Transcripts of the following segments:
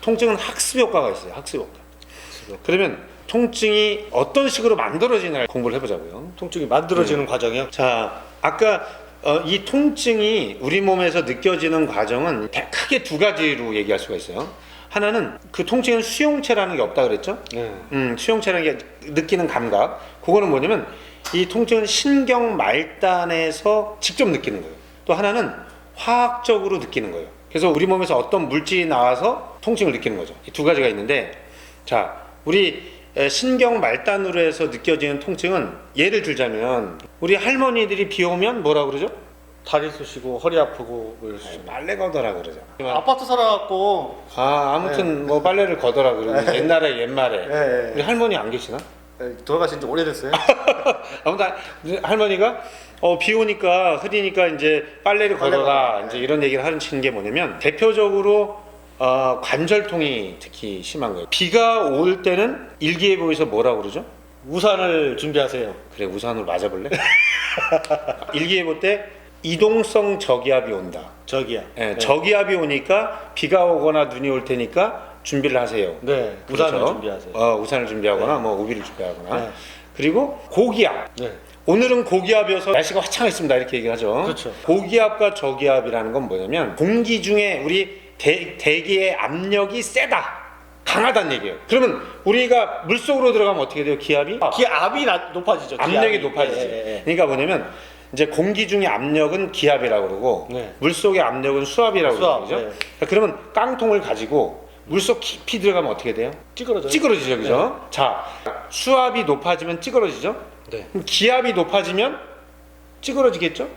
통증은 학습 효과가 있어요. 학습 효과. 그러면 통증이 어떤 식으로 만들어지나 공부를 해보자고요. 통증이 만들어지는 과정이요? 자, 아까 이 통증이 우리 몸에서 느껴지는 과정은 크게 두 가지로 얘기할 수가 있어요. 하나는 그 통증은 수용체라는 게 없다 그랬죠? 수용체라는 게 느끼는 감각. 그거는 뭐냐면 이 통증은 신경 말단에서 직접 느끼는 거예요. 또 하나는 화학적으로 느끼는 거예요. 그래서 우리 몸에서 어떤 물질이 나와서 통증을 느끼는 거죠. 이 두 가지가 있는데, 자, 우리 신경 말단으로 해서 느껴지는 통증은 예를 들자면 우리 할머니들이 비 오면 뭐라 그러죠? 다리 쑤시고 허리 아프고 뭐 이럴 수 있어요. 빨래 걷어라 그러죠. 아파트 살아갖고 아무튼 뭐 빨래를 걷어라 그러고 옛날에 네. 우리 할머니 안 계시나? 돌아가신 지 오래됐어요. 아무튼 할머니가 비 오니까 흐리니까 이제 빨래를 걷어라 이제 이런 얘기를 하는 게 뭐냐면 대표적으로 관절통이 특히 심한 거예요. 비가 올 때는 일기예보에서 뭐라고 그러죠? 우산을 준비하세요. 그래, 우산으로 맞아볼래? 일기예보 때 이동성 저기압이 온다. 저기야. 네, 저기압이 오니까 비가 오거나 눈이 올 테니까 준비를 하세요. 네, 그렇죠? 우산을 준비하세요. 우산을 준비하거나 뭐 우비를 준비하거나. 네. 그리고 고기압. 네. 오늘은 고기압이어서 날씨가 화창했습니다 이렇게 얘기를 하죠. 그렇죠. 고기압과 저기압이라는 건 뭐냐면 공기 중에 우리 대기의 압력이 세다, 강하다는 얘기예요. 그러면 우리가 물속으로 들어가면 어떻게 돼요? 기압이? 기압이 높아지죠. 압력이 기압이. 높아지죠. 예. 그러니까 뭐냐면 이제 공기 중의 압력은 기압이라고 그러고 네. 물속의 압력은 수압이라고 수압, 그러죠. 네. 그러면 깡통을 가지고 물속 깊이 들어가면 어떻게 돼요? 찌그러져요. 찌그러지죠, 그죠? 네. 자, 수압이 높아지면 찌그러지죠. 네. 그럼 기압이 높아지면 찌그러지겠죠?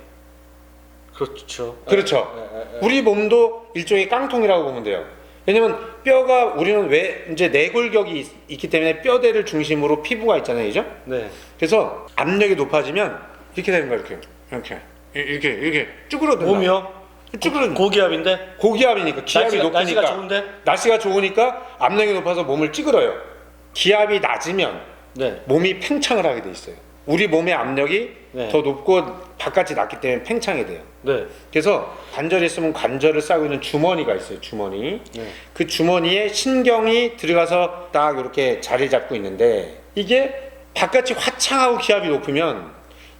그렇죠. 그렇죠. 네. 우리 몸도 일종의 깡통이라고 보면 돼요. 왜냐면 뼈가 우리는 왜 이제 내골격이 있기 때문에 뼈대를 중심으로 피부가 있잖아요, 그죠? 네. 그래서 압력이 높아지면 이렇게 되는 거예요, 이렇게 쭈그러든다. 몸이요? 쭈그러든. 고기압인데? 고기압이니까 기압이 높으니까 날씨가 좋은데? 날씨가 좋으니까 압력이 높아서 몸을 찌그러요. 기압이 낮으면 네. 몸이 팽창을 하게 돼 있어요. 우리 몸의 압력이 네. 더 높고 바깥이 낮기 때문에 팽창이 돼요. 네. 그래서 관절이 있으면 관절을 싸고 있는 주머니가 있어요. 주머니. 네. 그 주머니에 신경이 들어가서 딱 이렇게 자리 잡고 있는데 이게 바깥이 화창하고 기압이 높으면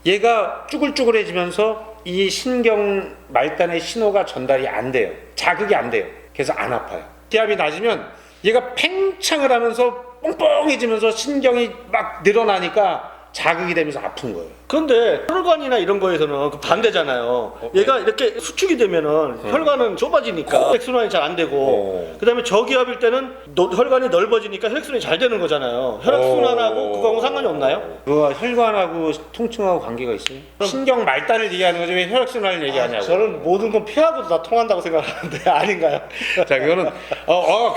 얘가 쭈글쭈글해지면서 이 신경 말단의 신호가 전달이 안 돼요. 자극이 안 돼요. 그래서 안 아파요. 기압이 낮으면 얘가 팽창을 하면서 뻥뻥해지면서 신경이 막 늘어나니까 자극이 되면서 아픈 거예요. 그런데 혈관이나 이런 거에서는 그 반대잖아요. 얘가 이렇게 수축이 되면은 혈관은 좁아지니까 혈액순환이 잘 안 되고, 그다음에 저기압일 때는 혈관이 넓어지니까 혈액순환이 잘 되는 거잖아요. 혈액순환하고 그거하고 상관이 없나요? 그거 혈관하고 통증하고 관계가 있어요? 신경 말단을 얘기하는 거죠. 왜 혈액순환을 얘기하냐고. 저는 모든 건 피하고도 다 통한다고 생각하는데 아닌가요? 자, 그거는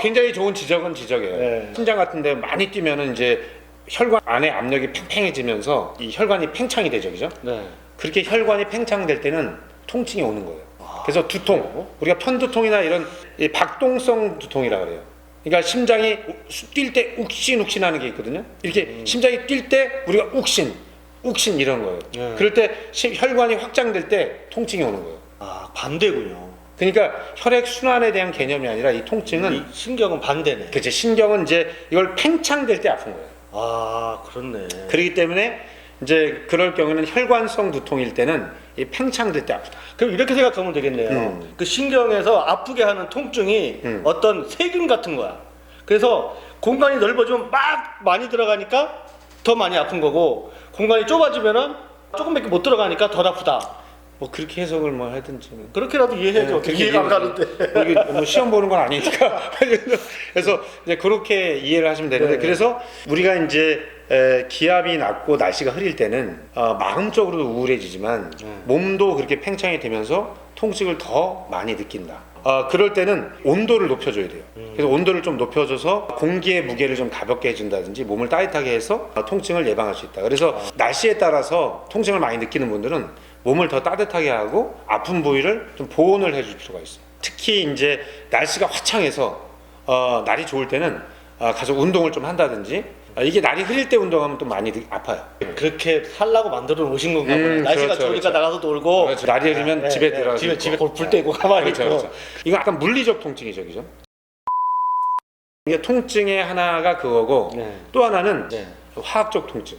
굉장히 좋은 지적이에요. 네. 심장 같은 데 많이 뛰면은 이제 혈관 안에 압력이 팽팽해지면서 이 혈관이 팽창이 되죠, 그죠? 네. 그렇게 혈관이 팽창될 때는 통증이 오는 거예요. 그래서 두통, 우리가 편두통이나 이런 이 박동성 두통이라 그래요. 그러니까 심장이 뛸 때 욱신욱신 하는 게 있거든요. 이렇게 심장이 뛸 때 우리가 욱신 이런 거예요. 네. 그럴 때 혈관이 확장될 때 통증이 오는 거예요. 아, 반대군요. 그러니까 혈액 순환에 대한 개념이 아니라 이 통증은 이 신경은 반대네. 그치, 신경은 이제 이걸 팽창될 때 아픈 거예요. 아, 그렇네. 그렇기 때문에 이제 그럴 경우는 혈관성 두통일 때는 이 팽창될 때 아프다. 그럼 이렇게 생각하면 되겠네요. 그 신경에서 아프게 하는 통증이 어떤 세균 같은 거야. 그래서 공간이 넓어지면 막 많이 들어가니까 더 많이 아픈 거고, 공간이 좁아지면은 조금밖에 못 들어가니까 덜 아프다. 뭐 그렇게 해석을 뭐 하든지. 그렇게라도 이해해줘. 그렇게 이해가 안 가는데. 이게 뭐 시험 보는 건 아니니까. 그래서 이제 그렇게 이해를 하시면 되는데, 네. 그래서 우리가 이제 기압이 낮고 날씨가 흐릴 때는 마음적으로도 우울해지지만 몸도 그렇게 팽창이 되면서 통증을 더 많이 느낀다. 그럴 때는 온도를 높여줘야 돼요. 그래서 온도를 좀 높여줘서 공기의 무게를 좀 가볍게 해준다든지 몸을 따뜻하게 해서 통증을 예방할 수 있다. 그래서 날씨에 따라서 통증을 많이 느끼는 분들은 몸을 더 따뜻하게 하고 아픈 부위를 좀 보온을 해줄 필요가 있어요. 특히 이제 날씨가 화창해서 날이 좋을 때는 가서 운동을 좀 한다든지, 이게 날이 흐릴 때 운동하면 또 많이 아파요. 그렇게 살라고 만들어 놓으신 건가 보네. 날씨가 그렇죠, 좋으니까 그렇죠. 나가서 놀고, 그렇죠. 날이 흐리면 집에 들어가서 집에 골 불 떼고 가만히 그렇죠, 있고. 그렇죠. 이거 약간 물리적 통증이죠, 그죠? 이게 통증의 하나가 그거고 네. 또 하나는 네. 화학적 통증.